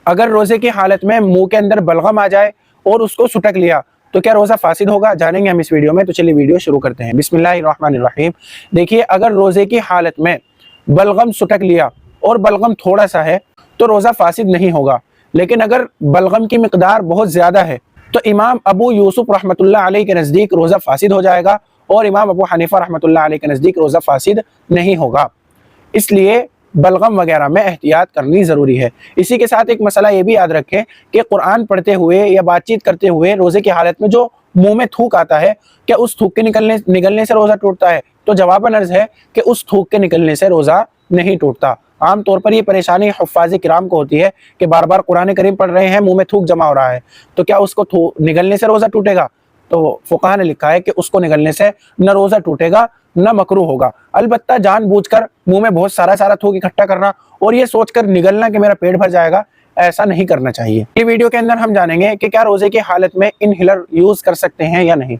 اگر روزے کی حالت میں منہ کے اندر بلغم آ جائے اور اس کو سٹک لیا تو کیا روزہ فاسد ہوگا؟ جانیں گے ہم اس ویڈیو میں، تو چلیے ویڈیو شروع کرتے ہیں۔ بسم اللہ الرحمن الرحیم۔ دیکھیے، اگر روزے کی حالت میں بلغم سٹک لیا اور بلغم تھوڑا سا ہے تو روزہ فاسد نہیں ہوگا، لیکن اگر بلغم کی مقدار بہت زیادہ ہے تو امام ابو یوسف رحمۃ اللہ علیہ کے نزدیک روزہ فاسد ہو جائے گا، اور امام ابو حنیفہ رحمۃ اللہ علیہ کے نزدیک روزہ فاسد نہیں ہوگا۔ اس لیے بلغم وغیرہ میں احتیاط کرنی ضروری ہے۔ اسی کے ساتھ ایک مسئلہ یہ بھی یاد رکھیں کہ قرآن پڑھتے ہوئے یا بات چیت کرتے ہوئے روزے کی حالت میں جو منہ میں تھوک آتا ہے، کیا اس تھوک کے نکلنے سے روزہ ٹوٹتا ہے؟ تو جواباً عرض ہے کہ اس تھوک کے نکلنے سے روزہ نہیں ٹوٹتا۔ عام طور پر یہ پریشانی حفاظ کرام کو ہوتی ہے کہ بار بار قرآن کریم پڑھ رہے ہیں، منہ میں تھوک جمع ہو رہا ہے، تو کیا اس کو نگلنے سے روزہ ٹوٹے گا؟ تو فقہا نے لکھا ہے کہ اس کو نگلنے سے نہ روزہ ٹوٹے گا نہ مکروہ ہوگا۔ البتہ جان بوجھ کر منہ میں بہت سارا تھوک اکٹھا کرنا اور یہ سوچ کر نگلنا کہ میرا پیٹ بھر جائے گا، ایسا نہیں کرنا چاہیے۔ یہ ویڈیو کے اندر ہم جانیں گے کہ کیا روزے کی حالت میں انہیلر یوز کر سکتے ہیں یا نہیں۔